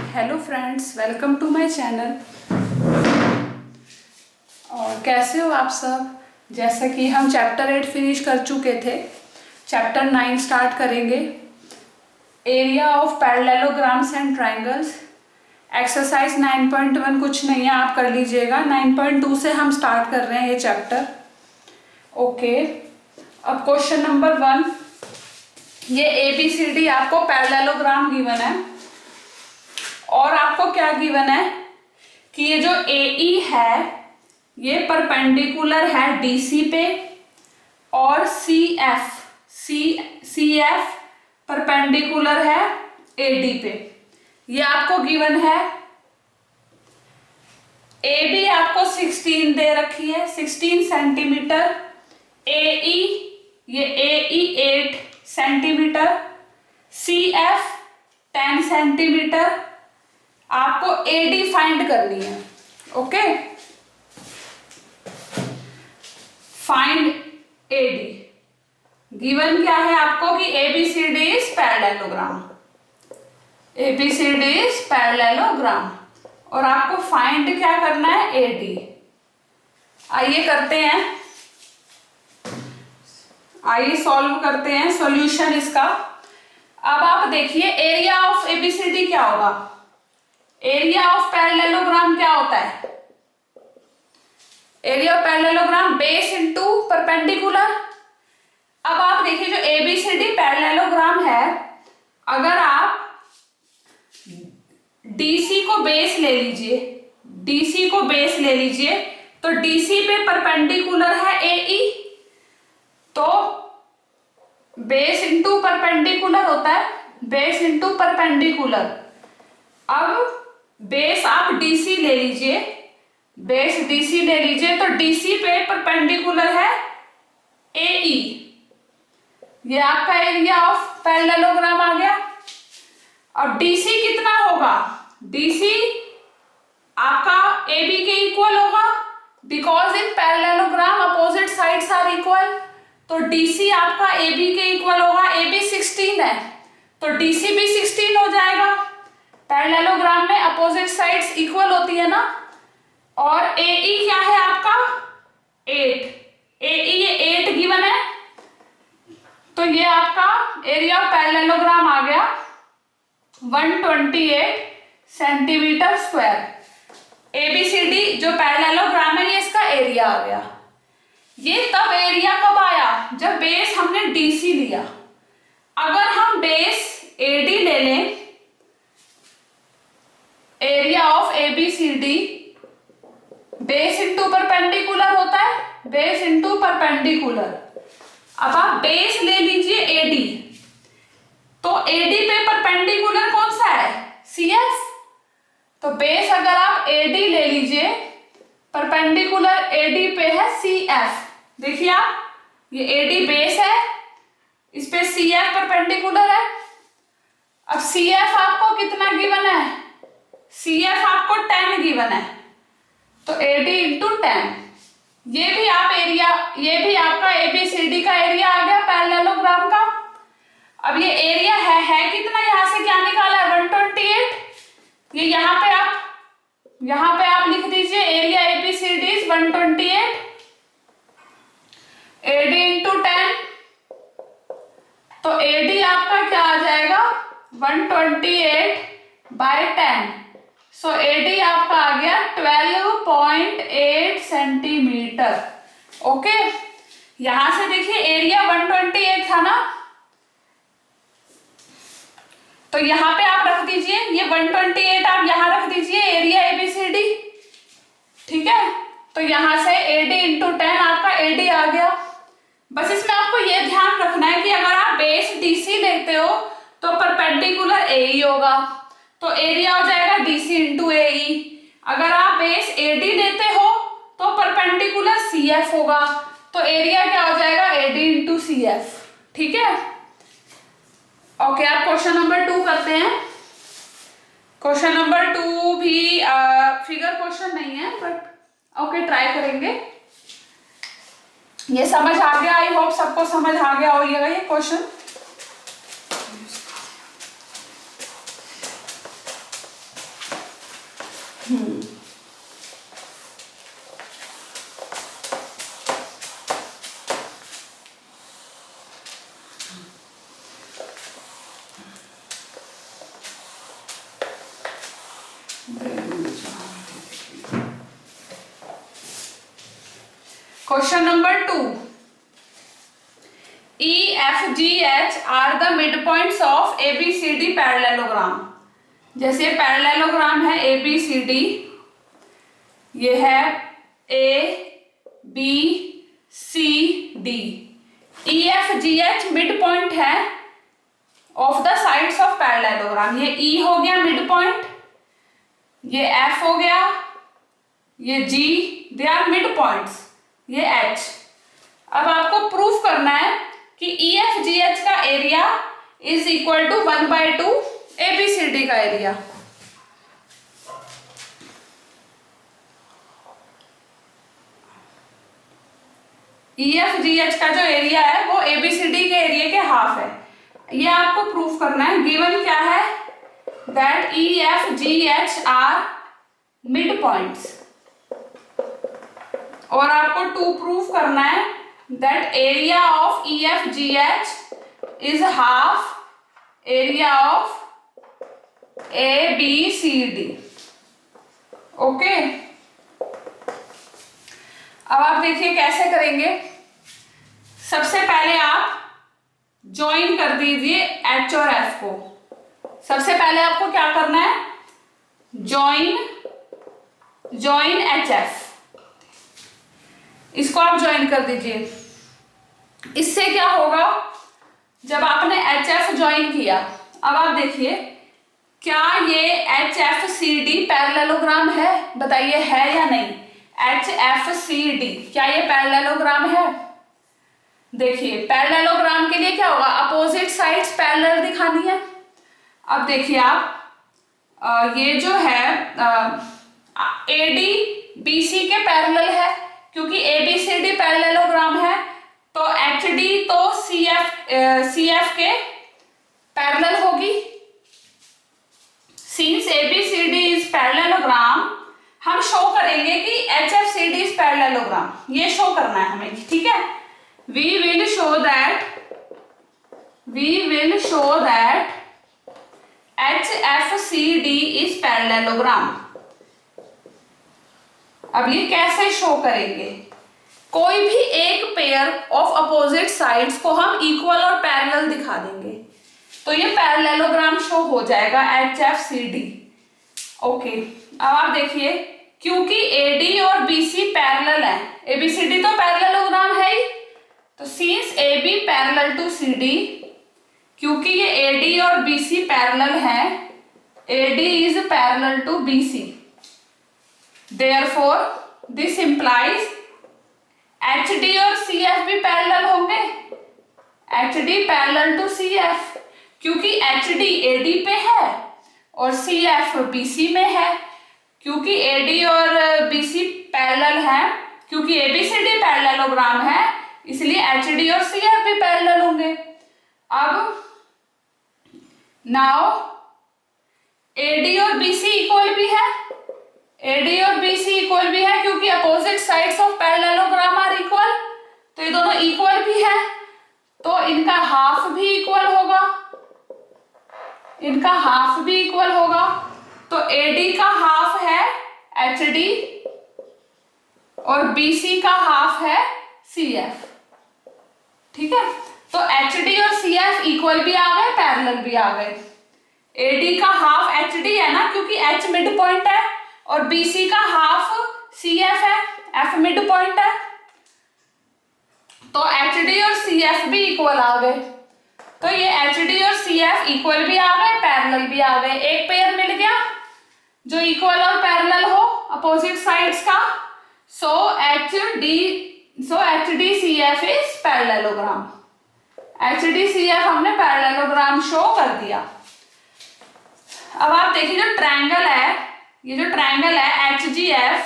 Hello friends, welcome to my channel. और कैसे हो आप सब। जैसा कि हम चैप्टर 8 फिनिश कर चुके थे, चैप्टर 9 स्टार्ट करेंगे। Area of parallelograms and triangles, exercise 9.1 कुछ नहीं है, आप कर लीजिएगा। 9.2 से हम स्टार्ट कर रहे हैं ये चैप्टर। ओके, अब क्वेश्चन नंबर 1, ये ABCD आपको पैरेललोग्राम गिवन है और आपको क्या गिवन है कि ये जो AE है ये परपेंडिकुलर है DC पे और CF परपेंडिकुलर है AD पे। ये आपको गिवन है। AB आपको 16 दे रखी है, 16 सेंटीमीटर। AE, ये AE 8 सेंटीमीटर। CF 10 centimetre. आपको AD फाइंड करनी है। Okay, find AD। गिवन क्या है आपको कि ABCD is parallelogram, ABCD is parallelogram, और आपको फाइंड क्या करना है, AD। आइए करते हैं, आइए सॉल्व करते हैं सॉल्यूशन इसका। अब आप देखिए एरिया ऑफ ABCD क्या होगा। एरिया ऑफ पैरेललोग्राम क्या होता है, area of parallelogram base into perpendicular. अब आप देखिए जो ABCD पैरेललोग्राम है, अगर आप DC को बेस ले लीजिए, DC को बेस ले लीजिए, तो DC पे परपेंडिकुलर है AE, तो बेस इनटू परपेंडिकुलर होता है, बेस इनटू परपेंडिकुलर। अब बेस आप DC ले लीजिए, बेस DC ले लीजिए, तो DC पे परपेंडिकुलर है AE। ये आपका एरिया ऑफ पैरेललोग्राम आ गया। अब DC कितना होगा, DC आपका AB के इक्वल होगा, because in parallelogram opposite sides are equal. तो DC आपका AB के इक्वल होगा। AB 16 है तो DC भी 16 हो जाएगा। पैरेललोग्राम में अपोजिट साइड्स इक्वल होती है ना। और AE क्या है आपका 8, AE ये 8 गिवन है, तो ये आपका एरिया ऑफ पैरेललोग्राम आ गया 128 सेंटीमीटर स्क्वायर। ABCD जो पैरेललोग्राम है ये इसका एरिया आ गया। ये तब एरिया कब आया, जब बेस हमने DC लिया। अगर हम बेस AD ले लें, area of ABCD base into perpendicular होता है, बेस इनटू परपेंडिकुलर। अब आप बेस ले लीजिए AD, तो AD पे परपेंडिकुलर कौन सा है, CF। तो बेस अगर आप AD ले लीजिए, परपेंडिकुलर AD पे है CF। देखिए आप, ये AD बेस है, इस पे CF परपेंडिकुलर है। अब CF आपको कितना गिवन है, CF आपको 10 गिवन है, तो AD इंटू 10। ये भी आप एरिया, ये भी आपका ABCD का एरिया आ गया पैरेललोग्राम का। अब ये एरिया है कितना, यहां से क्या निकाला है 128। ये यहाँ पे आप लिख दीजिए area ABCD is 128, AD into 10। तो AD आपका क्या आ जाएगा 128/10। सो AD आपका आ गया 12.8 सेंटीमीटर। ओके, यहां से देखिए एरिया 128 था ना, तो यहां पे आप रख दीजिए, ये 128 आप यहां रख दीजिए एरिया ABCD। ठीक है, तो यहां से AD इंटू 10 आपका AD आ गया। बस इसमें आपको ये ध्यान रखना है कि अगर आप बेस DC लेते हो तो परपेंडिकुलर AE होगा, तो एरिया हो जाएगा DC इंटू AE। अगर आप बेस AD लेते हो तो परपेंडिकुलर CF होगा, तो एरिया क्या हो जाएगा AD इंटू CF। ठीक है, ओके। आप क्वेश्चन नंबर 2 करते हैं। क्वेश्चन नंबर 2 भी फिगर क्वेश्चन नहीं है, बट ओके ट्राई करेंगे। ये समझ आ गया, आई होप सबको समझ आ गया होगा ये question. Question number 2, E, F, G, H are the mid points of ABCD parallelogram. जैसे पैरेललोग्राम है ABCD, ये है ABCD, EFGH मिड पॉइंट है of the sides of parallelogram. ये E हो गया मिड पॉइंट, ये F हो गया, ये G, they are mid points, ये H। अब आपको प्रूफ करना है कि EFGH का area is equal to 1/2 ABCD का एरिया। EFGH का जो एरिया है वो ABCD के एरिया के हाफ है, ये आपको प्रूफ करना है। गिवन क्या है, that EFGH are mid points, और आपको टू प्रूफ करना है that area of EFGH is half area of ABCD। Okay, अब आप देखिए कैसे करेंगे। सबसे पहले आप ज्वाइन कर दीजिए H और F को। सबसे पहले आपको क्या करना है, ज्वाइन HF, इसको आप ज्वाइन कर दीजिए। इससे क्या होगा, जब आपने HF ज्वाइन किया, अब आप देखिए क्या ये HFCD पैरेललोग्राम है, बताइए है या नहीं। HFCD क्या ये पैरेललोग्राम है? देखिए पैरेललोग्राम के लिए क्या होगा, अपोजिट साइड्स पैरेलल दिखानी है। अब देखिए आप ये जो है AD BC के पैरेलल है, क्योंकि ABCD पैरेललोग्राम है, तो HD तो CF के पैरेलल होगी। सिंस ABCD इज पैरेललोग्राम, हम शो करेंगे कि HFCD इज पैरेललोग्राम, ये शो करना है हमें, ठीक है। We will show that HFCD is parallelogram. अब ये कैसे शो करेंगे, कोई भी एक पेयर ऑफ अपोजिट साइड्स को हम इक्वल और पैरेलल दिखा देंगे, तो ये पैरेललोग्राम शो हो जाएगा HFCD। ओके, अब आप देखिए क्योंकि AD और BC पैरेलल है, ABCD तो पैरेललोग्राम है ही, तो since AB parallel to CD, क्योंकि ये AD और BC पैरेलल है, AD is parallel to BC, therefore this implies HD और CF भी पैरेलल होंगे, HD पैरेलल टू CF, क्योंकि HD AD पे है और CF BC में है। क्योंकि AD और BC पैरेलल है, क्योंकि ABCD पैरेललोग्राम है, इसलिए HD और CF भी पैरेलल होंगे। अब नाउ AD और BC इक्वल भी है, AD और BC इक्वल भी है, क्योंकि opposite sides of parallelogram are equal, तो ये दोनों इक्वल भी है, तो इनका हाफ भी इक्वल होगा, इनका हाफ भी इक्वल होगा। तो AD का हाफ है HD और BC का हाफ है CF, ठीक है। तो HD और CF इक्वल भी आ गए, पैरेलल भी आ गए। AD का हाफ HD है ना, क्योंकि H मिड पॉइंट है, और BC का हाफ CF है, F मिड पॉइंट है, तो HD और CF भी इक्वल आ गए। तो ये HD और CF इक्वल भी आ गए, पैरेलल भी आ गए, एक पेयर मिल गया जो इक्वल और पैरेलल हो अपोजिट साइड्स का। सो HD CF is parallelogram, HD CF हमने पैरेललोग्राम शो कर दिया। अब आप देखिए जो ट्रायंगल है, ये जो ट्रायंगल है HGF,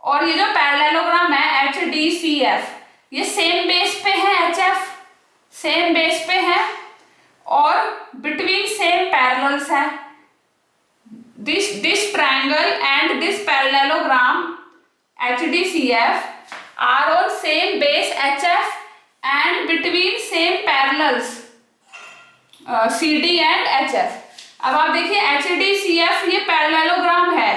और ये जो पैरेललोग्राम है HDCF, ये सेम बेस पे है, HF सेम बेस पे है और बिटवीन सेम पैरेलल्स है, this triangle and this parallelogram HDCF are on same base HF and between same parallels CD and HF। अब आप देखिए HDCF ये पैरेललोग्राम है,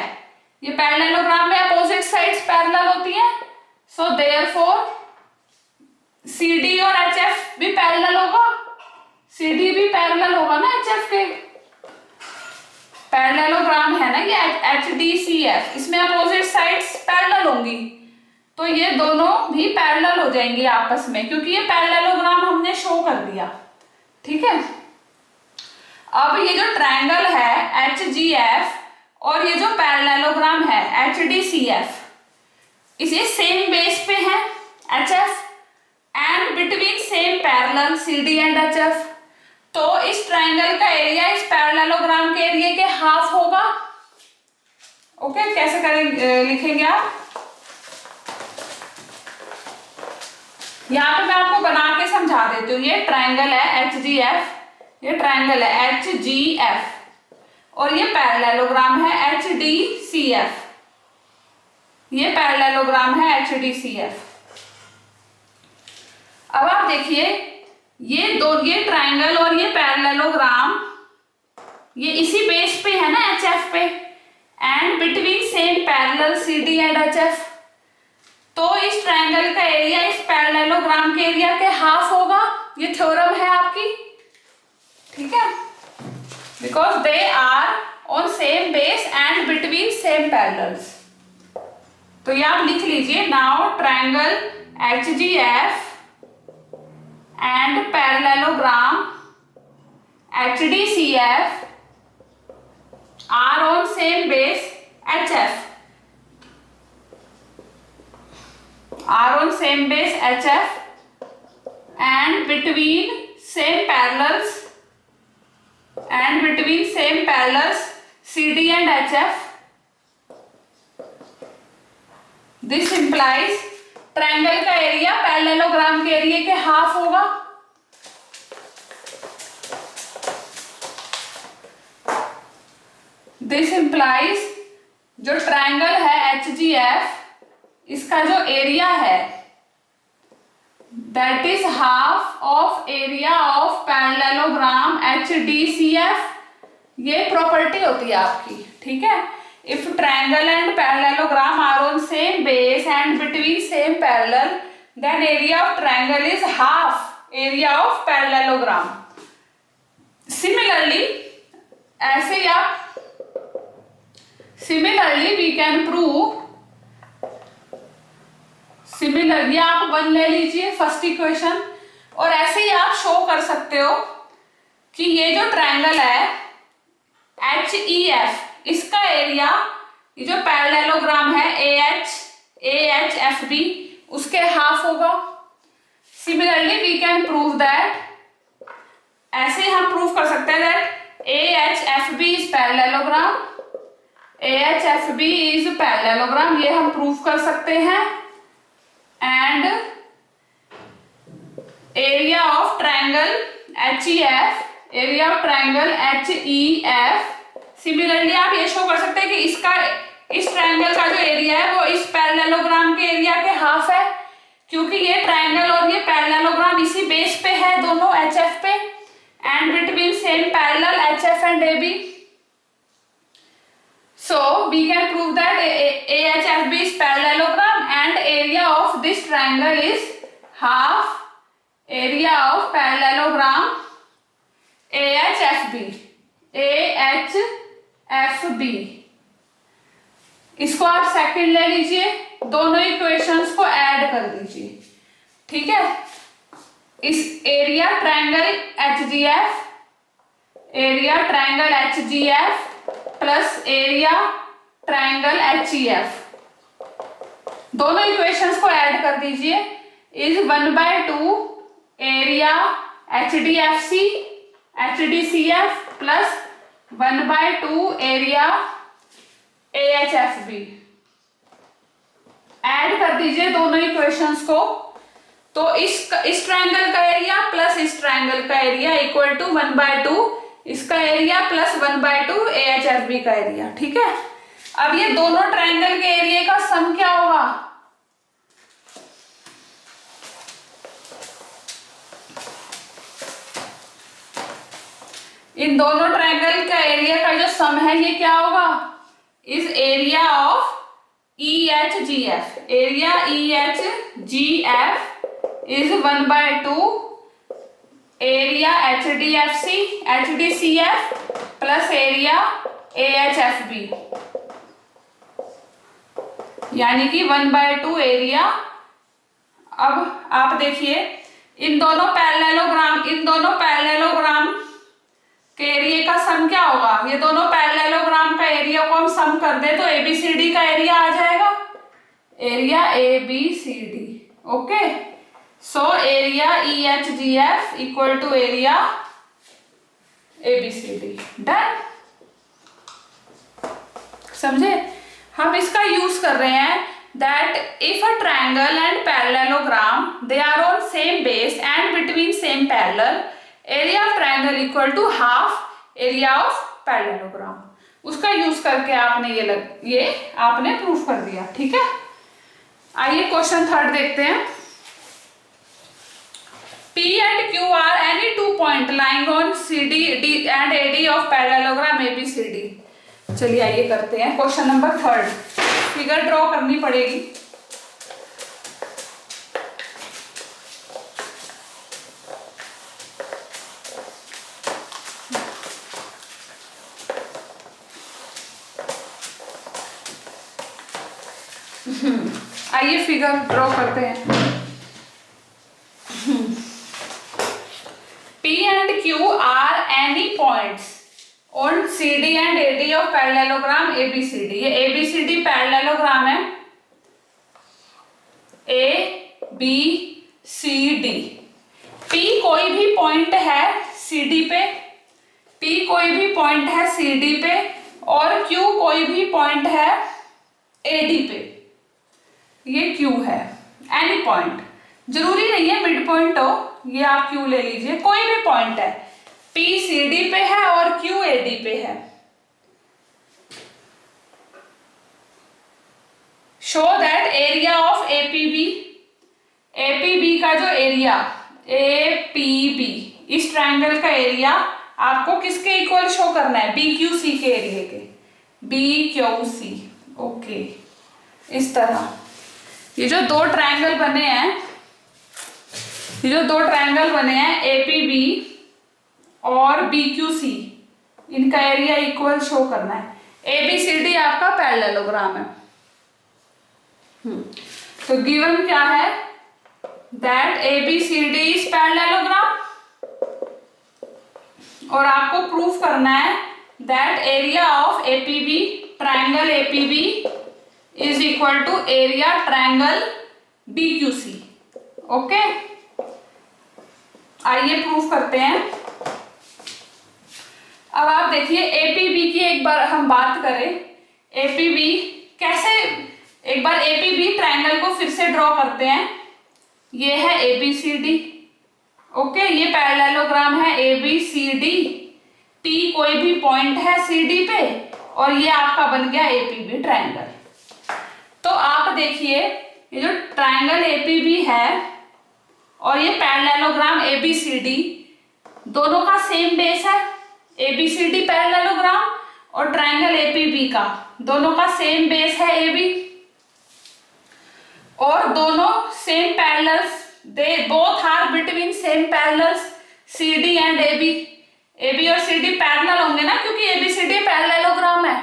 ये पैरेललोग्राम में अपोजिट साइड्स पैरेलल होती हैं, सो देयरफॉर CD और HF भी पैरेलल होगा, CD भी पैरेलल होगा ना HF के। पैरेललोग्राम है ना ये HDCF, इसमें अपोजिट साइड्स पैरेलल होंगी, तो ये दोनों भी पैरेलल हो जाएंगी आपस में, क्योंकि ये पैरेललोग्राम हमने शो कर दिया। ठीक है, अब ये जो ट्रायंगल है HGF और ये जो पैरेललोग्राम है HDCF, इसे सेम बेस पे है HF and between same parallel CD and HF, तो इस ट्रायंगल का एरिया इस पैरेललोग्राम के एरिया के हाफ होगा। ओके, कैसे करेंगे, लिखेंगे आप, यहाँ पे मैं आपको बना के समझा देती हूँ। ये ट्रायंगल है HGF, ये ट्रायंगल है HGF और ये पैरेललोग्राम है HDCF, ये पैरेललोग्राम है HDCF। अब आप देखिए ये ट्रायंगल और ये पैरेललोग्राम ये इसी बेस पे है ना HF पे, and between same parallel CD and HF, तो इस ट्रायंगल का एरिया इस पैरेललोग्राम के एरिया के हाफ होगा। ये थ्योरम है आपकी, ठीक है, because they are on same base and between same parallels. तो ये आप लिख लीजिए, now triangle HGF and parallelogram HDCF are on same base HF, are on same base HF and between same parallels CD and HF. This implies triangle का area parallelogram के area के half होगा। This implies जो triangle है HGF, इसका जो area है that is half of area of parallelogram HDCF। ये प्रॉपर्टी होती है आपकी, ठीक है। If triangle and parallelogram are on same base and between same parallel, then area of triangle is half area of parallelogram. Similarly, ऐसे आप similarly we can prove, similarly आप 1 ले लीजिए फर्स्ट इक्वेशन, और ऐसे ही आप शो कर सकते हो कि ये जो ट्रायंगल है HEF, इसका एरिया ये जो पैरेललोग्राम है AHFB उसके हाफ होगा। Similarly we can prove that, ऐसे हम प्रूव कर सकते हैं that AHFB is parallelogram, AHFB is parallelogram, ये हम प्रूव कर सकते हैं। And area of triangle HEF, area of triangle HEF, similarly आप ये शो कर सकते हैं कि इस ट्रायंगल का जो एरिया है वो इस पैरेललोग्राम के एरिया के हाफ है, क्योंकि ये ट्रायंगल और ये पैरेललोग्राम इसी बेस पे है दोनों HF पे, and between same parallel HF and AB। So we can prove that AHFB is parallelogram and area of this triangle is half area of parallelogram AHFB। इसको आप सेकंड ले लीजिए, दोनों इक्वेशंस को ऐड कर दीजिए, ठीक है। इस area triangle HGF plus area triangle HEF, दोनों इक्वेशंस को ऐड कर दीजिए, is 1/2 area HDCF plus 1/2 area AHFB। Add कर दीजिए दोनों इक्वेशंस को, तो इस ट्रायंगल का एरिया प्लस इस ट्रायंगल का एरिया इक्वल टू 1/2 इसका एरिया प्लस 1/2 AHFB का एरिया। ठीक है, अब ये दोनों ट्रायंगल के एरिया का सम क्या होगा? इन दोनों ट्रायंगल का एरिया का जो सम है ये क्या होगा? इस area of EHGF, area EHGF is 1/2 area HDCF plus area AHFB, यानी कि 1/2 एरिया। अब आप देखिए इन दोनों पैरेललोग्राम के एरिया का सम क्या होगा? ये दोनों पैरेललोग्राम का एरिया को हम सम कर दे तो ABCD का एरिया आ जाएगा, area ABCD। Okay, so area EHGF equal to area ABCD। Done, समझे? हम इसका यूज कर रहे हैं that if a triangle and parallelogram they are on same base and between same parallel, area of triangle equal to half area of parallelogram। उसका use करके आपने ये आपने प्रूफ कर दिया। ठीक है, आइए क्वेश्चन थर्ड देखते हैं। P and Q are any two point lying on CD and AD of parallelogram ABCD। चलिए आइए करते हैं question number third. Figure draw करनी पड़ेगी। आइए फिगर ड्रॉ करते हैं। P and Q are any points on CD and AD of parallelogram ABCD। ये ABCD पैरेललोग्राम है, ABCD। P कोई भी पॉइंट है CD पे, P कोई भी पॉइंट है CD पे, और Q कोई भी पॉइंट है AD पे। ये Q है, एनी पॉइंट, जरूरी नहीं है मिड पॉइंट हो, ये आप Q ले लीजिए, कोई भी पॉइंट है। P CD पे है और Q AD पे है। Show that area of APB का जो एरिया APB, इस ट्रायंगल का एरिया आपको किसके इक्वल शो करना है? BQC के एरिया के, BQC। ओके, इस तरह ये जो दो ट्रायंगल बने हैं APB और BQC, इनका एरिया इक्वल शो करना है। ABCD आपका पैरेललोग्राम है। तो गिवन क्या है? दैट ABCD इज पैरेललोग्राम, और आपको प्रूफ करना है that area of APB, triangle APB is equal to area triangle BQC। Okay, आइए प्रूफ करते हैं। अब आप देखिए APB की एक बार हम बात करें। APB कैसे, एक बार APB ट्रायंगल को फिर से ड्रॉ करते हैं। ये है ABCD। ओके, ये पैरेललोग्राम है ABCD। P कोई भी पॉइंट है CD पे, और ये आपका बन गया APB ट्रायंगल। तो आप देखिए ये जो ट्रायंगल APB है और ये पैरेललोग्राम ABCD, दोनों का सेम बेस है। ABCD पैरेललोग्राम और ट्रायंगल APB का दोनों का सेम बेस है AB, और दोनों same parallels, they both are between same parallels CD and AB। AB और CD पैरेलल होंगे ना, क्योंकि ABCD पैरेललोग्राम है।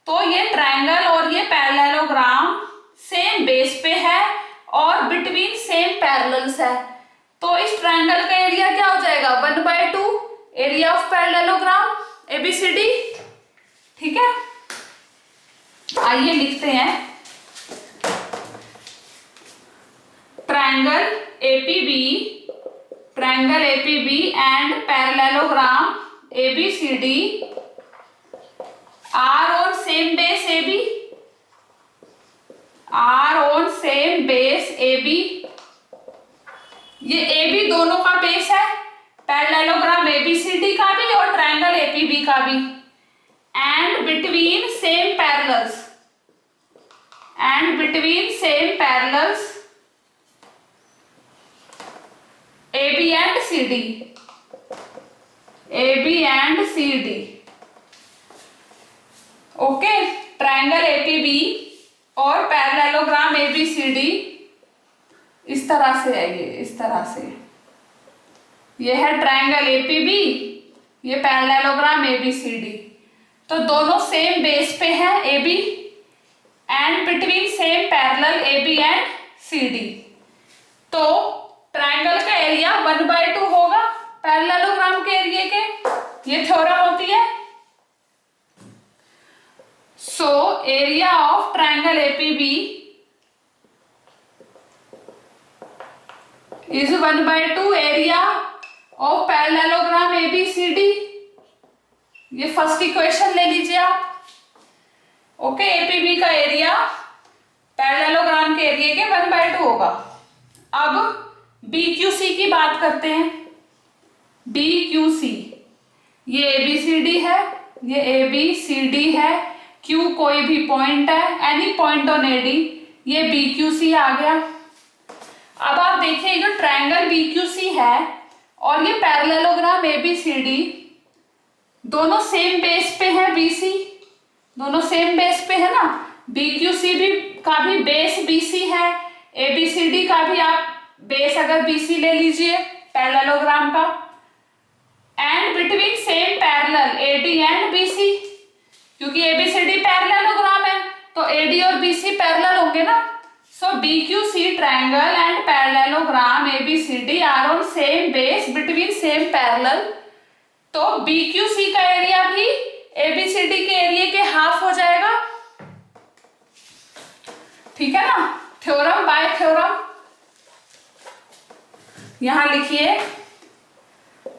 तो ये ट्रायंगल और ये पैरेललोग्राम सेम बेस पे है और बिटवीन सेम पैरेलल्स है। तो इस ट्रायंगल का एरिया क्या हो जाएगा? 1/2 एरिया ऑफ पैरेललोग्राम ABCD। ठीक है, आइए लिखते हैं triangle APB and parallelogram ABCD are on same base AB, ये AB दोनों का बेस है। पैरेललोग्राम ABCD डीसी का भी और ट्रायंगल एपीबी का भी, and between same parallels, AB and CD, okay. Triangle APB और पैरेललोग्राम ABCD इस तरह से है, ये इस तरह से, ये है ट्रायंगल एपीबी, ये पैरेललोग्राम ABCD। तो दोनों सेम बेस पे है AB and between same parallel AB and CD। तो ट्रायंगल का एरिया 1/2 होगा पैरेललोग्राम के एरिया के, ये थ्योरम होती है। सो area of triangle APB is 1/2 area of parallelogram ABCD। ये फर्स्ट इक्वेशन ले लीजिए आप, ओके। APB का एरिया पैरेललोग्राम के एरिया के 1/2 होगा। अब BQC की बात करते हैं। BQC, ये ABCD है, ये ABCD है, Q कोई भी पॉइंट है, एनी पॉइंट ऑन AD, ये BQC आ गया। अब आप देखिए जो ट्रायंगल BQC है और ये पैरेललोग्राम ABCD दोनों सेम बेस पे है, BC दोनों सेम बेस पे है ना। BQC भी का भी बेस BC है, ABCD का भी आप बेस अगर BC ले लीजिए पैरेललोग्राम का, and between same parallel AD and BC, क्योंकि ABCD पैरेललोग्राम है तो AD और BC पैरेलल होंगे ना। So BQC triangle and parallelogram ABCD are on same base between same parallel. तो BQC का एरिया भी ABCD के एरिया के हाफ हो जाएगा, ठीक है ना। थ्योरम बाय थ्योरम यहां लिखिए,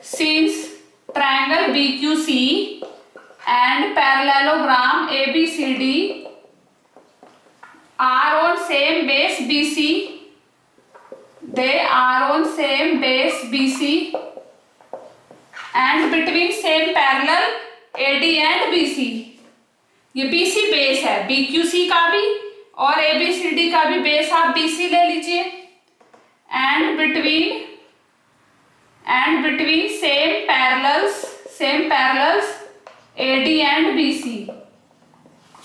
since triangle BQC and parallelogram ABCD are on same base BC, they are on same base BC and between same parallel AD and BC। ये BC बेस है, BQC का भी और ABCD का भी base आप BC ले लीजिए, and between same parallels AD and BC,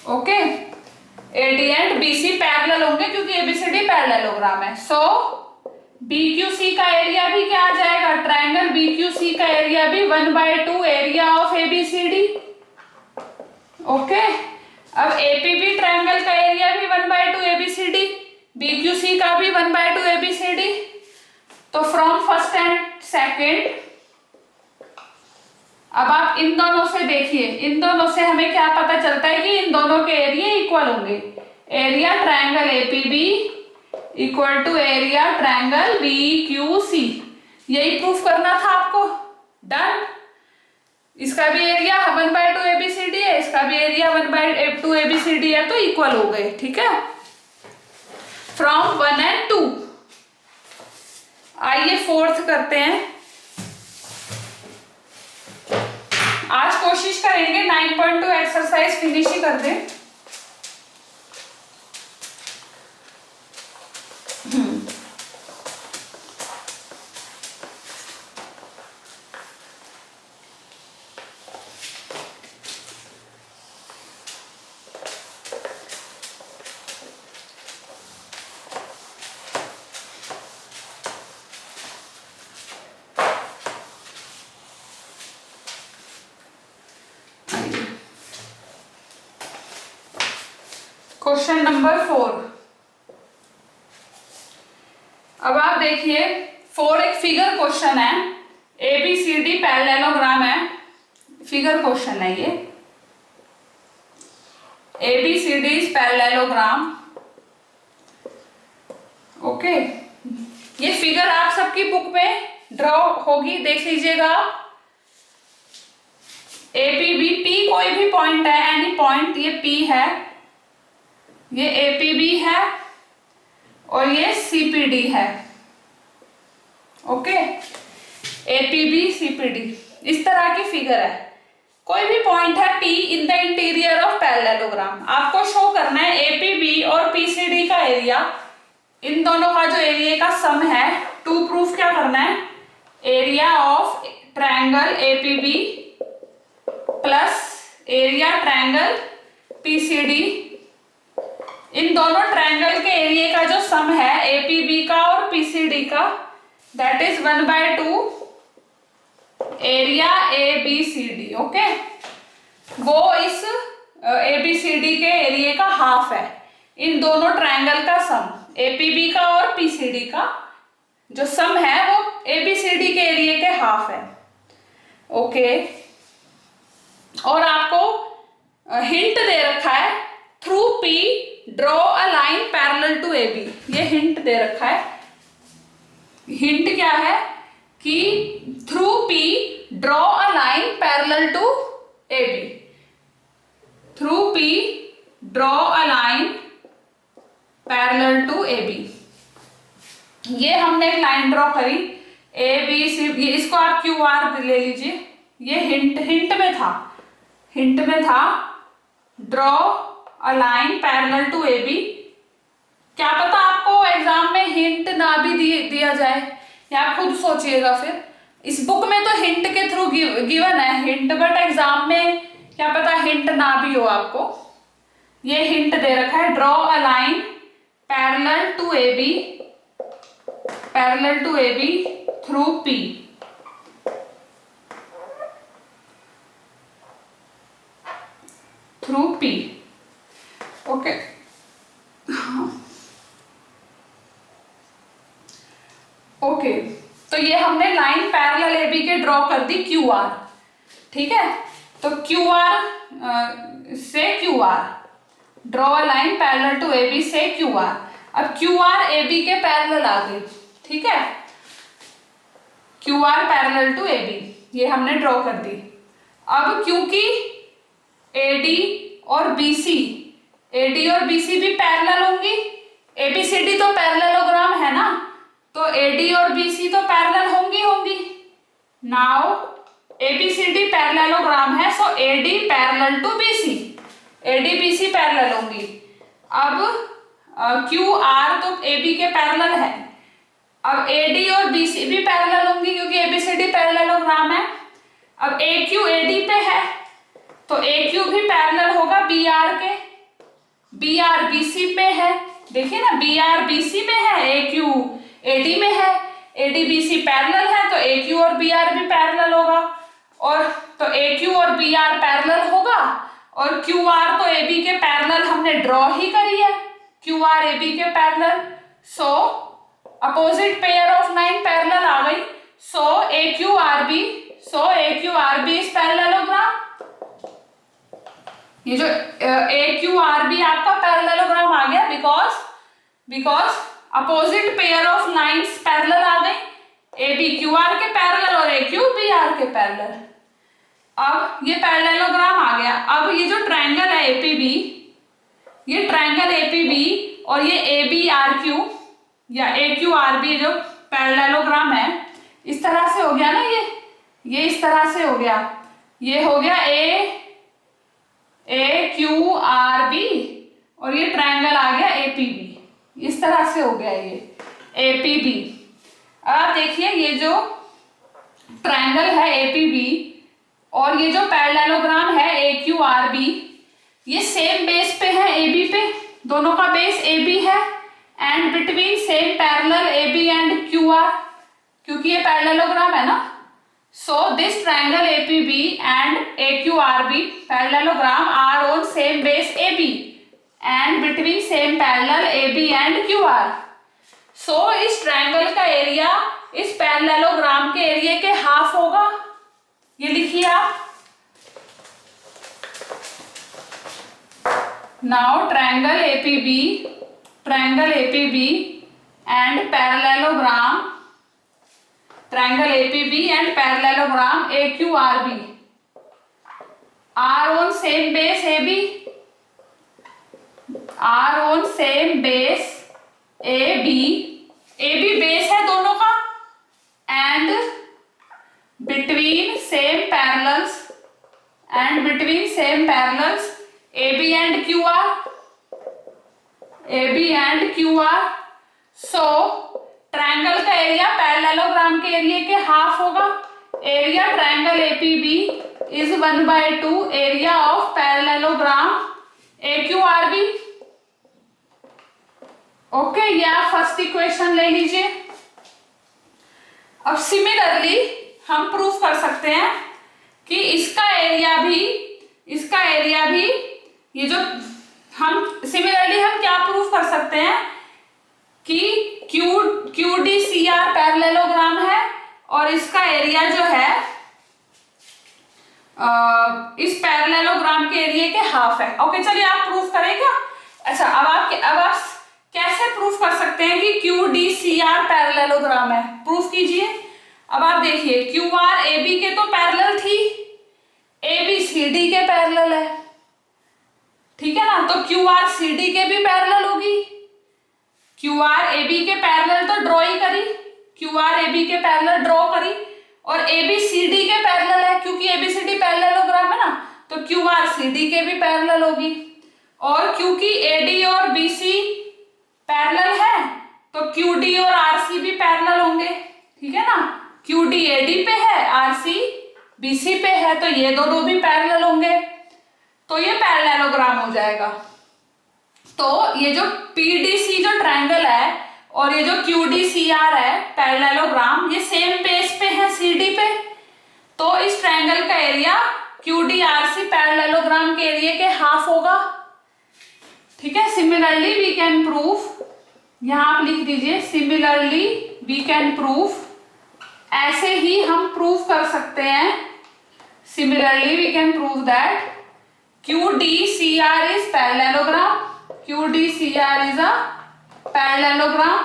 okay. AD and BC parallel होंगे क्योंकि ABCD पैरेललोग्राम है। सो BQC का एरिया भी क्या आ जाएगा, ट्रायंगल BQC का एरिया भी 1/2 एरिया ऑफ ABCD, ओके। अब APB ट्रायंगल का एरिया भी 1/2 ABCD, BQC का भी 1/2 ABCD। तो फ्रॉम फर्स्ट एंड सेकेंड, अब आप इन दोनों से देखिए, इन दोनों से हमें क्या पता चलता है कि इन दोनों के एरिया इक्वल होंगे। Area triangle APB equal to area triangle BQC, यही प्रूफ करना था आपको, डन। इसका भी एरिया 1/2 ABCD है, इसका भी एरिया 1/2 ABCD है, तो इक्वल हो गए, ठीक है। फ्रॉम 1 and 2 आइए फोर्थ करते हैं। आज कोशिश करेंगे 9.2 एक्सरसाइज फिनिश ही कर दें। Question number 4। अब आप देखिए 4 एक फिगर क्वेश्चन है, ABCD पैरेललोग्राम है, फिगर क्वेश्चन है ये। ABCD is parallelogram, okay. ये फिगर आप सबकी बुक में ड्रॉ होगी, देख लीजिएगा। APB, P कोई भी पॉइंट है, एनी पॉइंट, ये P है, ये APB है और ये CPD है, ओके। APB CPD। इस तरह की फिगर है, कोई भी पॉइंट है P in the interior of parallelogram, आपको शो करना है APB और PCD का एरिया, इन दोनों का जो एरिया का सम है, टू प्रूफ क्या करना है, area of triangle APB plus area triangle PCD, इन दोनों ट्रायंगल के एरिया का जो सम है APB का और PCD का, that is 1/2 area ABCD। Okay, वो इस ABCD के एरिया का हाफ है, इन दोनों ट्रायंगल का सम APB का और PCD का जो सम है वो ABCD के एरिया के हाफ है। ओके, और आपको हिंट दे रखा है, through P draw a line parallel to AB, ये हिंट दे रखा है। हिंट क्या है कि through P draw a line parallel to AB, through P draw a line parallel to AB। ये हमने एक लाइन ड्रॉ करी ABC, ये इसको आप QR ले लीजिए, ये हिंट में था draw a line parallel to AB। क्या पता आपको एग्जाम में हिंट ना भी दिया जाए, या आप खुद सोचिएगा फिर, इस बुक में तो हिंट के थ्रू गिवन है हिंट, बट एग्जाम में क्या पता हिंट ना भी हो आपको। ये हिंट दे रखा है, draw a line parallel to AB through P। Okay, okay, तो ये हमने लाइन पैरेलल AB के ड्रॉ कर दी QR, ठीक है, तो QR से QR, draw a line parallel to AB से QR। अब QR AB के पैरेलल आ गई, ठीक है, QR पैरेलल टू AB, ये हमने ड्रॉ कर दी। अब क्योंकि AD और BC भी पैरेलल होंगी, ABCD तो पैरेललोग्राम है ना, तो AD और BC तो पैरेलल होंगी। नाउ ABCD पैरेललोग्राम है, so AD parallel to BC, AD BC parallel होंगी। अब QR तो AB के पैरेलल है, अब AD और BC भी पैरेलल होंगी क्योंकि ABCD पैरेललोग्राम है। अब AQ AD पे है तो AQ भी पैरेलल होगा BR के, BR BC पे है, देखिए ना, BR BC में है, AQ AD में है, AD BC पैरेलल है तो AQ और BR भी पैरेलल होगा, और तो AQ और BR पैरेलल होगा, और QR तो AB के पैरेलल हमने ड्रॉ ही करी है, QR AB के parallel, so opposite pair of line parallel आ गई, सो AQRB इज पैरेललोग्राम। ये जो AQRB आपका पैरेललोग्राम आ गया, because opposite pair of lines parallel आ गई, AB QR के पैरेलल और AQ BR के पैरेलल। अब ये पैरेललोग्राम आ गया। अब ये जो ट्रायंगल है APB, ये ट्रायंगल APB और ये ABRQ या AQRB जो पैरेललोग्राम है, इस तरह से हो गया ना, ये इस तरह से हो गया, ये हो गया AQRB और ये ट्रायंगल आ गया APB, इस तरह से हो गया ये APB। अब देखिए ये जो ट्रायंगल है APB और ये जो पैरेललोग्राम है AQRB, ये सेम बेस पे है AB पे, दोनों का बेस AB है, and between same parallel AB and QR, क्योंकि ये पैरेललोग्राम है ना, so this triangle APB and AQRB parallelogram are on same base AB and between same parallel AB and QR, so इस triangle का area इस parallelogram के area के half होगा, ये लिखिए आप। Now triangle APB and parallelogram AQRB are on same base AB, AB base है दोनों का, and between same parallels and between same parallels AB and QR, AB and QR. So triangle का area parallelogram के area के half होगा. Area triangle APB is 1/2 area of parallelogram AQRB. Okay, ये आप first equation ले लीजिए. अब similarly हम प्रूफ कर सकते हैं कि इसका एरिया भी ये जो हम सिमिलरली हम क्या प्रूफ कर सकते हैं कि QDCR पैरेललोग्राम है और इसका एरिया जो है इस पैरेललोग्राम के एरिया के हाफ है. ओके, चलिए आप प्रूफ करें क्या. अच्छा, अब आप कैसे प्रूफ कर सकते हैं कि QDCR पैरेललोग्राम है. प्रूफ कीजिए. अब आप देखिए, QR AB के तो पैरेलल थी, AB CD के पैरेलल है, ठीक है ना. तो QR CD के भी पैरेलल होगी. QR AB के पैरेलल तो ड्रॉ ही करी, QR AB के पैरेलल ड्रॉ करी, और AB CD के पैरेलल है क्योंकि ABCD पैरेललोग्राम है ना, तो QR CD के भी पैरेलल होगी. और क्योंकि AD और BC पैरेलल है तो QD और RC भी पैरेलल होंगे, ठीक है ना. QD AD पे है, RC BC पे है, तो ये दोनों भी पैरेलल होंगे, तो ये पैरेललोग्राम हो जाएगा. तो ये जो PDC जो ट्रायंगल है और ये जो QDCR है पैरेललोग्राम, ये सेम बेस पे है CD पे, तो इस ट्रायंगल का एरिया QDRC पैरेललोग्राम के एरिया के हाफ होगा, ठीक है. सिमिलरली वी कैन प्रूफ, यहां आप लिख दीजिए सिमिलरली वी कैन प्रूफ, ऐसे ही हम प्रूफ कर सकते हैं. Similarly we can prove that QDCR is parallelogram, QDCR is a parallelogram,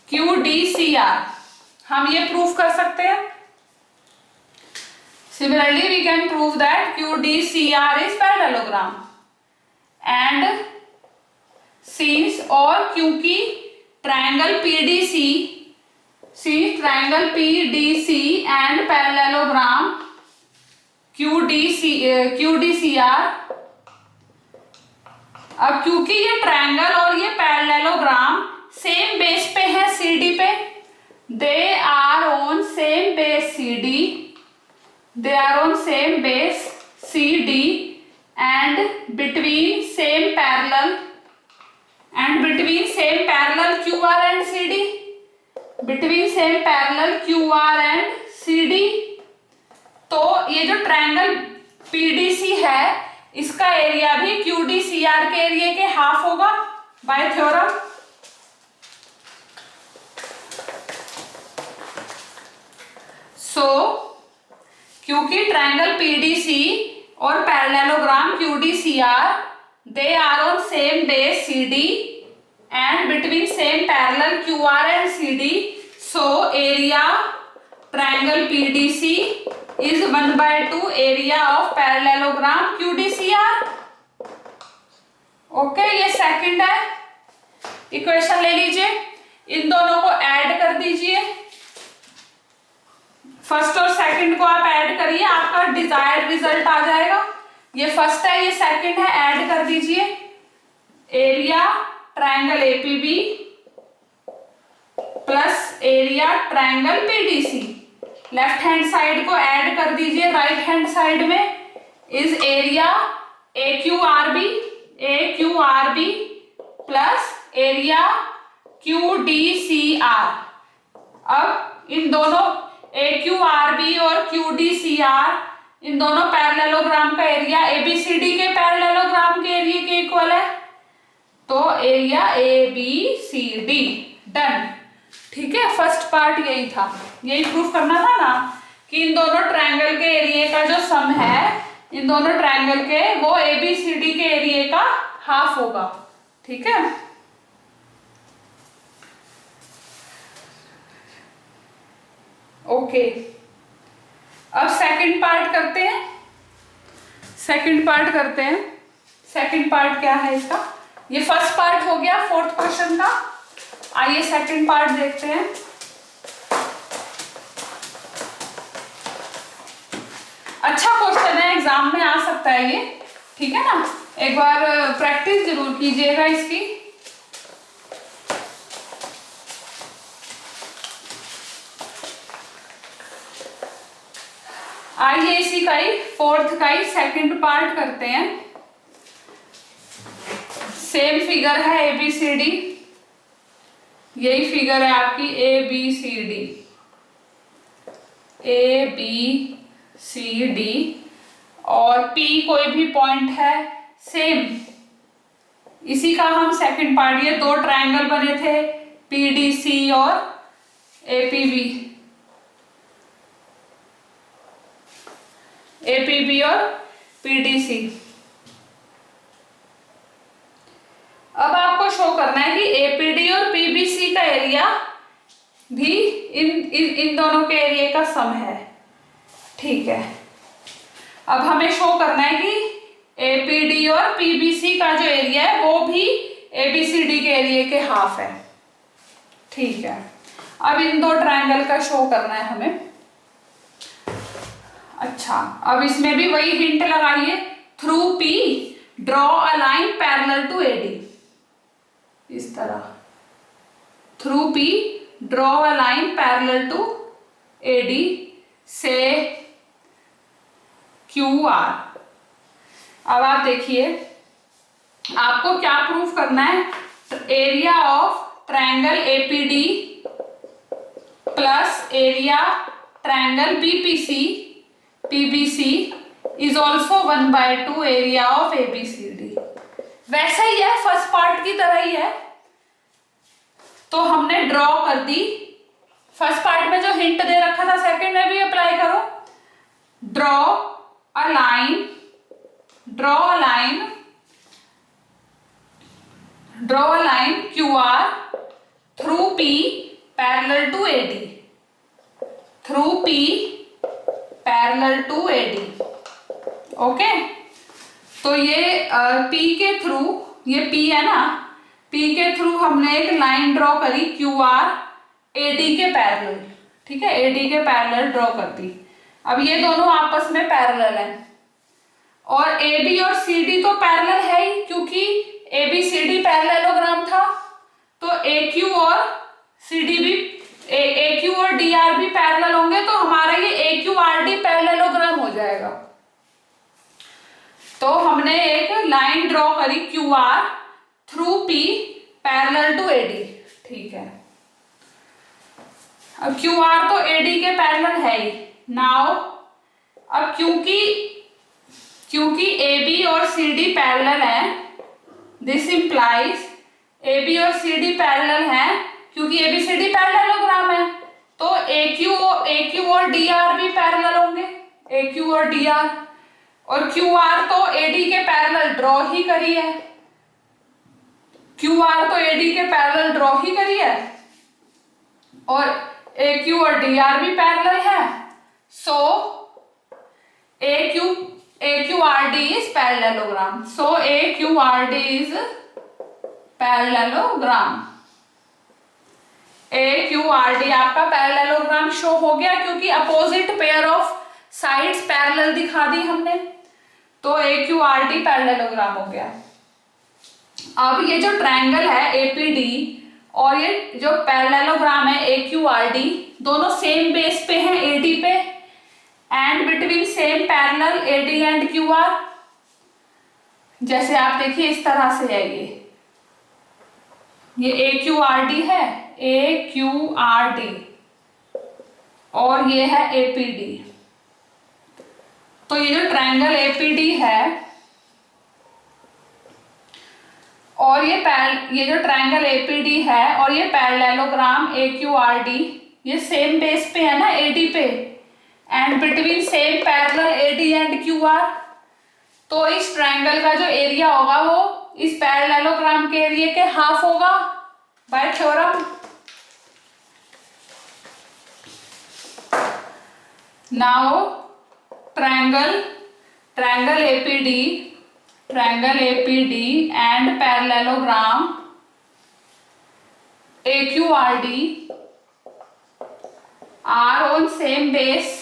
QDCR हम ये प्रूफ कर सकते हैं. Similarly we can prove that QDCR is parallelogram and since और क्योंकि triangle PDC and parallelogram QDCR, अब क्योंकि ये ट्रायंगल और ये पैरेललोग्राम सेम बेस पे है CD पे, they are on same base CD and between same parallel QR and CD, तो ये जो ट्रायंगल PDC है इसका एरिया भी QDCR के एरिया के हाफ होगा बाय थ्योरम. सो क्योंकि ट्रायंगल PDC और parallelogram QDCR they are on same base CD and between same parallel QR and CD, so area triangle PDC is 1/2 area of parallelogram QDCR. Okay, ये second है. Equation ले लीजिए, इन दोनों को add कर दीजिए. फर्स्ट और सेकंड को आप ऐड करिए, आपका डिजायर्ड रिजल्ट आ जाएगा. ये फर्स्ट है, ये सेकंड है, ऐड कर दीजिए. Area triangle APB plus area triangle PDC, left hand side को ऐड कर दीजिए राइट हैंड साइड में, is area AQRB plus area QDCR. अब इन दोनों AQRB और QDCR इन दोनों पैरेललोग्राम का एरिया ABCD के पैरेललोग्राम के एरिया के इक्वल है, तो एरिया ABCD डन. ठीक है, फर्स्ट पार्ट यही था, यही प्रूफ करना था ना कि इन दोनों ट्रायंगल के एरिया का जो सम है, इन दोनों ट्रायंगल के, वो ABCD के एरिया का हाफ होगा. ठीक है, ओके. अब सेकंड पार्ट करते हैं. सेकंड पार्ट क्या है इसका? ये फर्स्ट पार्ट हो गया फोर्थ क्वेश्चन का. आइए सेकंड पार्ट देखते हैं. अच्छा क्वेश्चन है, एग्जाम में आ सकता है ये, ठीक है ना। एक बार प्रैक्टिस जरूर कीजिएगा इसकी। आइए इसी का ही फोर्थ का ही सेकंड पार्ट करते हैं। सेम फिगर है ABCD, यही फिगर है आपकी ABCD, ABCD और P कोई भी पॉइंट है सेम, इसी का हम सेकंड पार्ट, ये दो ट्रायंगल बने थे PDC और APB और PDC। अब आपको शो करना है कि APD और PBC का एरिया भी इन दोनों के एरिया का सम है, ठीक है। अब हमें शो करना है कि APD और PBC का जो एरिया है वो भी ABCD के एरिया के हाफ है, ठीक है। अब इन दो ट्रायंगल का शो करना है हमें। अच्छा, अब इसमें भी वही हिंट लगाइए, through P draw a line parallel to AD, इस तरह, through P draw a line parallel to AD से QR। अब आप देखिए आपको क्या प्रूफ करना है, area of triangle APD plus area triangle PBC is also 1/2 area of ABCD। वैसा ही है, फर्स्ट पार्ट की तरह ही है, तो हमने ड्रॉ कर दी। फर्स्ट पार्ट में जो हिंट दे रखा था सेकंड में भी अप्लाई करो, draw a line QR through P parallel to AD, through P parallel to AD, okay. तो ये P के थ्रू, ये P है ना, P के थ्रू हमने एक लाइन ड्रॉ करी QR AD के पैरेलल, ठीक है, AD के पैरेलल ड्रॉ कर दी। अब ये दोनों आपस में पैरेलल हैं और AB और CD तो पैरेलल है ही, क्योंकि ABCD पैरेललोग्राम था, तो AQ और CD भी, AQ और DR भी पैरेलल होंगे, तो हमारा ये AQRD पैरेललोग्राम हो जाएगा। तो हमने एक लाइन ड्रॉ करी QR through P parallel to AD, ठीक है। अब QR तो AD के पैरेलल है ही। नाउ अब क्योंकि AB और CD पैरेलल है, दिस इंप्लाइज AB और CD पैरेलल है, क्योंकि ABCD पैरेललोग्राम है, तो AQ और DR भी पैरेलल होंगे, AQ और DR, और QR तो AD के पैरेलल ड्रॉ ही करी है, QR तो AD के पैरेलल ड्रॉ ही करी है, और AQ और DR भी पैरेलल है, सो AQRD is parallelogram, so AQRD is parallelogram। AQRD आपका पैरेललोग्राम शो हो गया, क्योंकि opposite pair of sides parallel दिखा दी हमने, तो AQRD पैरेललोग्राम हो गया। अब ये जो ट्रायंगल है APD और ये जो पैरेललोग्राम है AQRD, दोनों सेम बेस पे हैं AD पे, and between same parallel AD and QR। जैसे आप देखिए इस तरह से है, ये AQRD है, AQRD, और ये है APD। तो ये जो ट्रायंगल APD है और ये जो ट्रायंगल APD है और ये पैरेललोग्राम AQRD, ये सेम बेस पे है ना AD पे, and between same parallel AD and QR। तो इस ट्रायंगल का जो एरिया होगा वो इस पैरेललोग्राम के एरिया के हाफ होगा bye theorem. Now triangle APD and parallelogram AQRD are on same base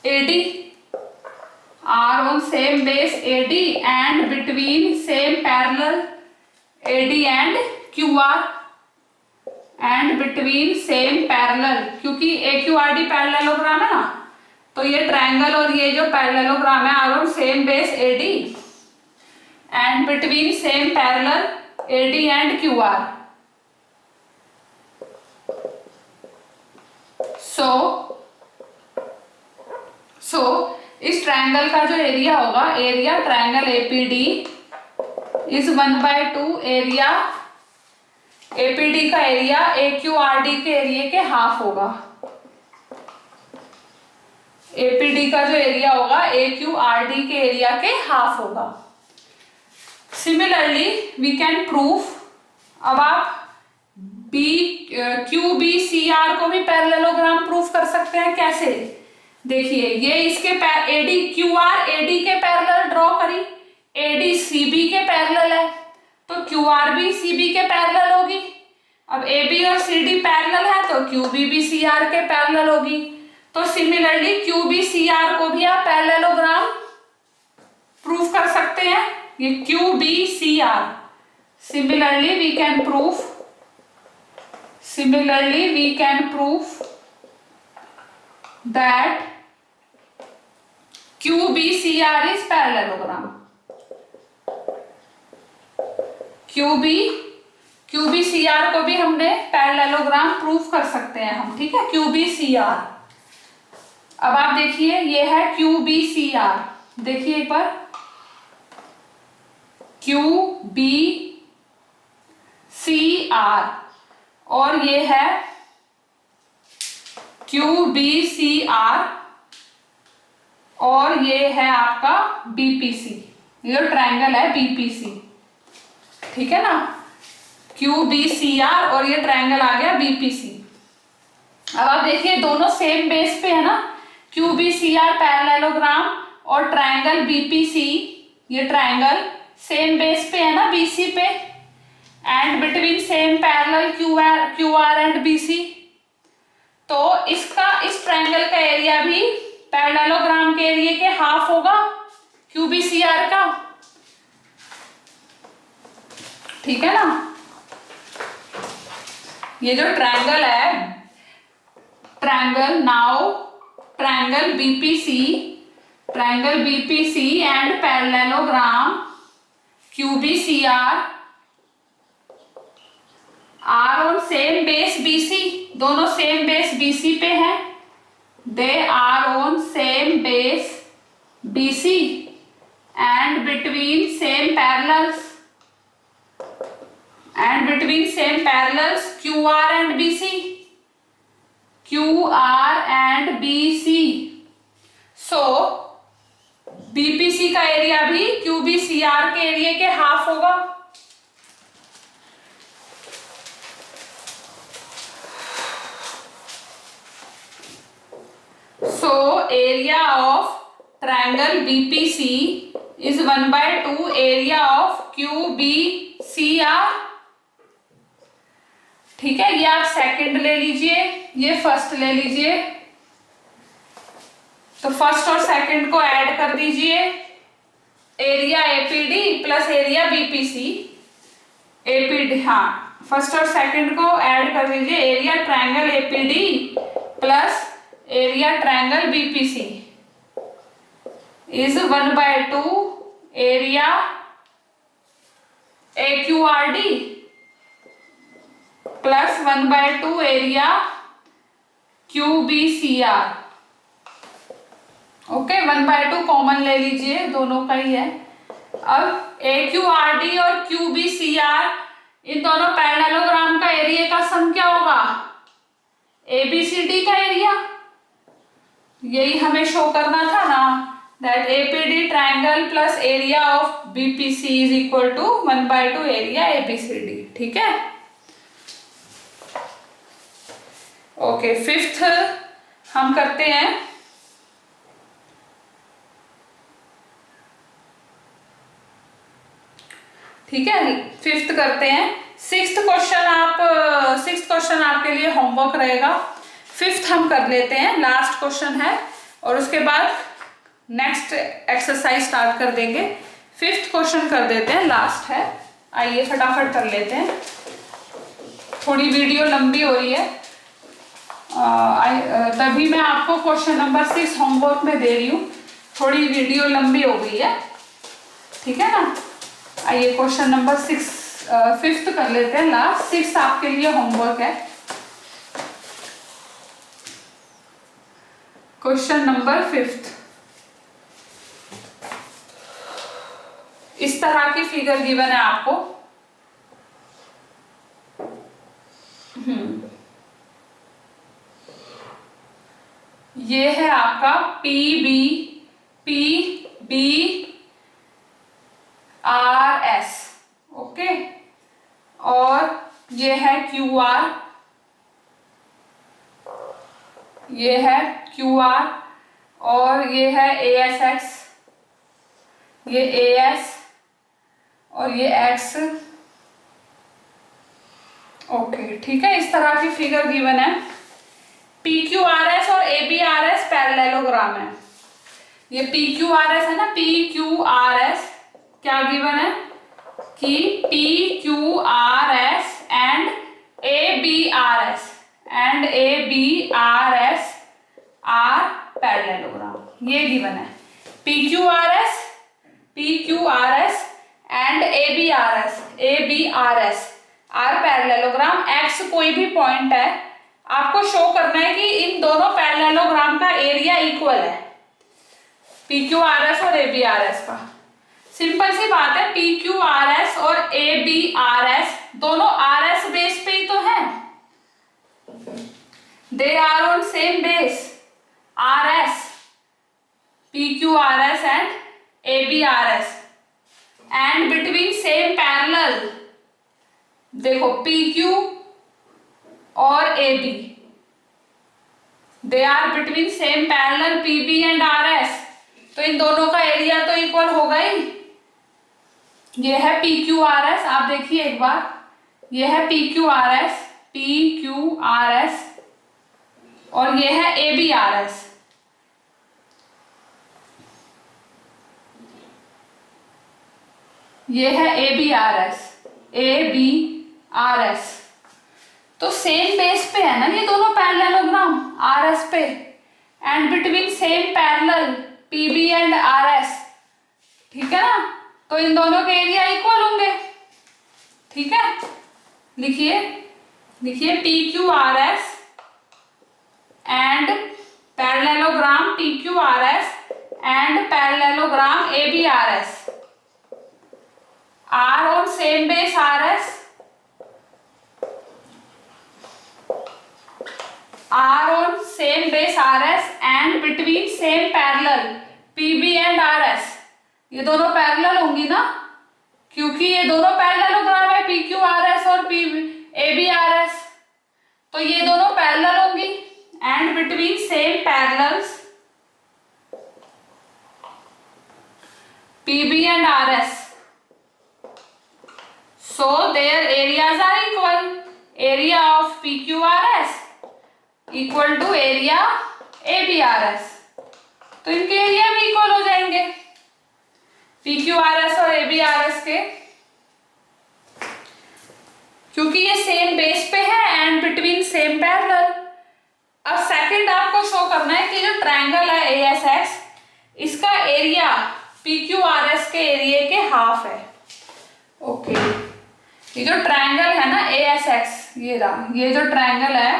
AD are on same base AD and between same parallel AD and QR and between same parallel, क्योंकि AQRD parallelogram है ना, तो ये triangle और ये जो parallelogram है are on same base AD and between same parallel AD and QR. So इस ट्रायंगल का जो एरिया होगा, area triangle APD is 1/2 area, APD का एरिया AQRD के एरिया के हाफ होगा। APD का जो एरिया होगा AQRD के एरिया के हाफ होगा। सिमिलरली वी कैन प्रूफ, अब आप QBCR को भी पैरेललोग्राम प्रूफ कर सकते हैं। कैसे? देखिए, ये इसके QR AD के पैरेलल ड्रॉ करी, AD CB के पैरेलल है तो QR भी CB के पैरेलल होगी। अब AB और CD पैरेलल है तो QB भी CR के पैरेलल होगी। तो सिमिलरली QBCR को भी आप पैरेललोग्राम प्रूफ कर सकते हैं। ये QBCR similarly we can prove that QBCR is parallelogram. QBCR को भी हमने पैरेललोग्राम प्रूफ कर सकते हैं हम, ठीक है। QBCR, अब आप देखिए ये है QBCR, देखिए एक बार QBCR और ये है QBCR और ये है आपका BPC, ये जो ट्रायंगल है BPC, ठीक है ना। QBCR और ये ट्रायंगल आ गया BPC। अब आप देखिए दोनों सेम बेस पे है ना, QBCR पैरेललोग्राम और ट्रायंगल BPC, ये ट्रायंगल सेम बेस पे है ना BC पे, and between same parallel QR and BC। तो इसका, इस ट्रायंगल का एरिया भी पैरेललोग्राम के एरिया के हाफ होगा QBCR का, ठीक है ना। ये जो ट्रायंगल है, triangle BPC and parallelogram QBCR are on same base BC, दोनों सेम बेस BC पे हैं, they are on same base BC and between same parallels QR and BC। So BPC का एरिया भी QBCR के area के half होगा। So area of triangle BPC is 1/2 area of QBCR, ठीक है। ये आप सेकंड ले लीजिए, ये फर्स्ट ले लीजिए, तो फर्स्ट और सेकंड को ऐड कर दीजिए, area APD plus area BPC। APD, हाँ, फर्स्ट और सेकंड को ऐड कर दीजिए, area triangle APD plus area triangle BPC is 1/2 area AQRD plus 1/2 area QBCR। Okay, 1/2 common ले लीजिए, दोनों का ही है। अब AQRD और QBCR, इन दोनों पैरेललोग्राम का एरिया का सम क्या होगा? ABCD का एरिया, यही हमें शो करना था ना, that APD triangle plus area of BPC is equal to 1/2 area ABCD, ठीक है। ओके, फिफ्थ हम करते हैं। ठीक है, फिफ्थ करते हैं। सिक्स्थ क्वेश्चन आपके लिए होमवर्क रहेगा। फिफ्थ हम कर लेते हैं, लास्ट क्वेश्चन है। और उसके बाद नेक्स्ट एक्सरसाइज स्टार्ट कर देंगे। 5th क्वेश्चन कर देते हैं, लास्ट है। आइए फटाफट कर लेते हैं, थोड़ी वीडियो लंबी हो रही है, तभी मैं आपको क्वेश्चन नंबर 6 होमवर्क में दे रही हूँ। थोड़ी वीडियो लंबी हो गई है, ठीक है ना। आइए क्वेश्चन नंबर 5th कर लेते हैं, लास्ट। 6 आपके लिए होमवर्क है। क्वेश्चन नंबर 5th, इस तरह की फिगर गिवन है आपको। ये है आपका PBRS, ओके। और ये है QR, ये है QR, और ये है ASX, ये AS, और ये X, ओके, ठीक है। इस तरह की फिगर गिवन है। PQRS और ABRS पैरेललोग्राम है। ये PQRS है ना, PQRS क्या गिवन है कि PQRS and ABRS are parallelogram, ये गिवन है। PQRS and ABRS are parallelogram. X कोई भी पॉइंट है, आपको शो करना है कि इन दोनों पैरेललोग्राम का एरिया इक्वल है, PQRS और ABRS का। सिंपल सी बात है, PQRS और ABRS दोनों RS बेस पे ही तो है, they are on same base RS, PQRS and ABRS, and between same parallel. देखो PQ और AB, they are between same parallel PB and RS, तो इन दोनों का एरिया तो इक्वल होगा ही। ये है PQRS, आप देखिए एक बार, ये है PQRS और ये है ABRS। ये है ABRS। तो सेम बेस पे है ना ये दोनों पैरेललोग्राम RS पे, and between same parallel PB and RS, ठीक है ना। तो इन दोनों के एरिया इक्वल होंगे, ठीक है। लिखिए PQRS and parallelogram PQRS and parallelogram ABRS are on same base RS, and between same parallel PB and RS। ये दोनों पैरेलल होंगी ना, क्योंकि ये दोनों पैरेललोग्राम है PQRS और ABRS, तो ये दोनों पैरेलल होंगी, and between same parallels PB and RS, so their areas are equal। area of PQRS equal to area ABRS, तो इनके एरिया भी इक्वल हो जाएंगे PQRS और ABRS के, क्योंकि ये सेम बेस पे है एंड बिटवीन सेम पैरेलल। अब सेकंड आपको शो करना है कि जो ट्रायंगल है ASX, इसका एरिया PQRS के एरिया के हाफ है, ओके। ये जो ट्रायंगल है ना ASX, ये जो ट्रायंगल है,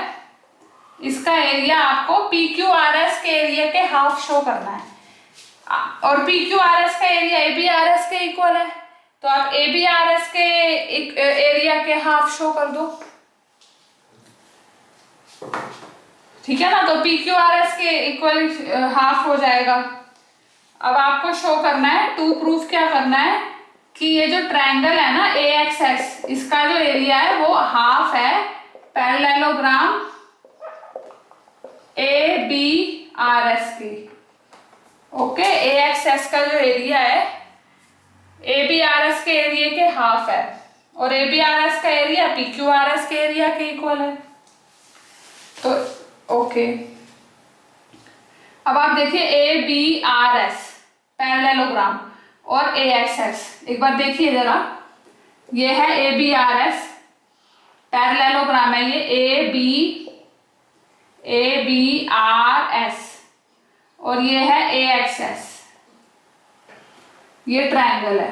इसका एरिया आपको PQRS के एरिया के हाफ शो करना है, और PQRS का एरिया ABRS के इक्वल है, तो आप ABRS के एरिया के हाफ शो कर दो, ठीक है ना। तो PQRS के इक्वल हाफ हो जाएगा। अब आपको शो करना है, टू प्रूफ क्या करना है कि ये जो ट्रायंगल है ना AXS, इसका जो एरिया है वो हाफ है पैरेललोग्राम ABRS की, ओके। AXS का जो एरिया है ABRS के एरिया के हाफ है, और ABRS का एरिया PQRS के एरिया के इक्वल है, तो ओके। अब आप देखिए ABRS पैरेललोग्राम और AXS, एक बार देखिए जरा, ये है ABRS पैरेललोग्राम है, ये ABRS और ये है AXS, ये ट्रायंगल है।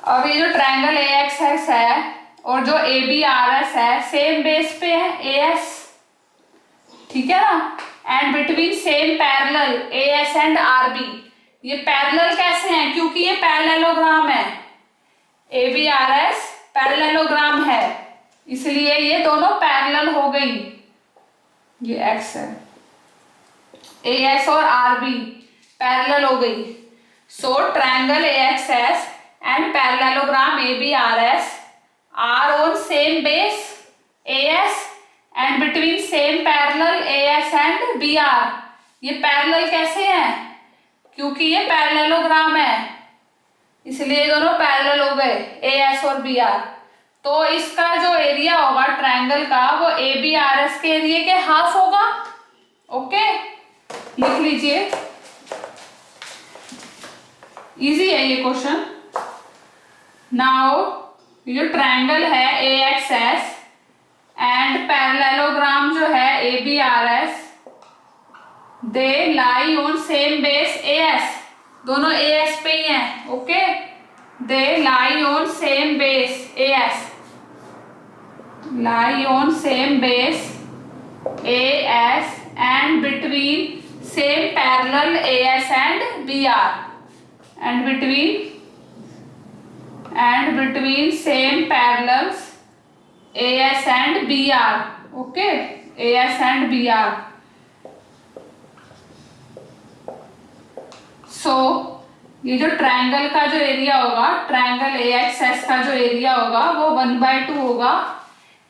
अब ये जो ट्रायंगल AXS है और जो ABRS है सेम बेस पे है AS, ठीक है ना, and between same parallel AS and RB। ये पैरेलल कैसे हैं? क्योंकि ये पैरेललोग्राम है, ABRS पैरेललोग्राम है, इसलिए ये दोनों पैरेलल हो गई। ये X है, AS और RB पैरेलल हो गई। So triangle AXS and parallelogram ABRS are on same base AS and between same parallel AS and BR। ये पैरेलल कैसे हैं? क्योंकि ये पैरेललोग्राम है, इसलिए दोनों पैरेलल हो गए AS और BR। तो इसका जो एरिया होगा ट्रायंगल का वो ABRS के एरिया के हाफ होगा। ओके, लिख लीजिए, इजी है ये क्वेश्चन। नाउ ये जो ट्रायंगल है AXS एंड पैरेललोग्राम जो है ABRS, they lie on same base AS, दोनों AS पे ही हैं। Okay, they lie on same base AS, lie on same base AS and between same parallel AS and BR, and between same parallels AS and BR। okay, AS and BR। so ये जो triangle का जो area होगा, triangle AXS का जो area होगा वो 1/2 होगा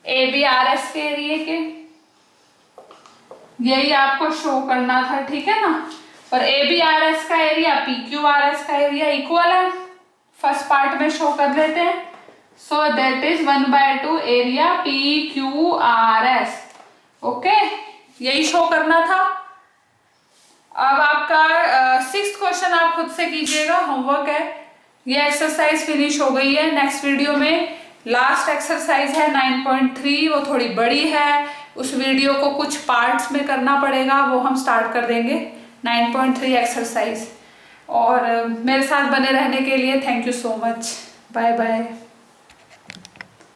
ABRS के एरिया के। यही आपको शो करना था, ठीक है ना। और ABRS का एरिया PQRS का एरिया इक्वल है, फर्स्ट पार्ट में शो कर लेते हैं। So that is 1/2 area PQRS। Okay, यही शो करना था। अब आपका 6th क्वेश्चन आप खुद से कीजिएगा, होमवर्क है। ये एक्सरसाइज फिनिश हो गई है। नेक्स्ट वीडियो में लास्ट एक्सरसाइज है 9.3, वो थोड़ी बड़ी है, उस वीडियो को कुछ पार्ट्स में करना पड़ेगा, वो हम स्टार्ट कर देंगे 9.3 एक्सरसाइज। और मेरे साथ बने रहने के लिए thank you so much. Bye bye.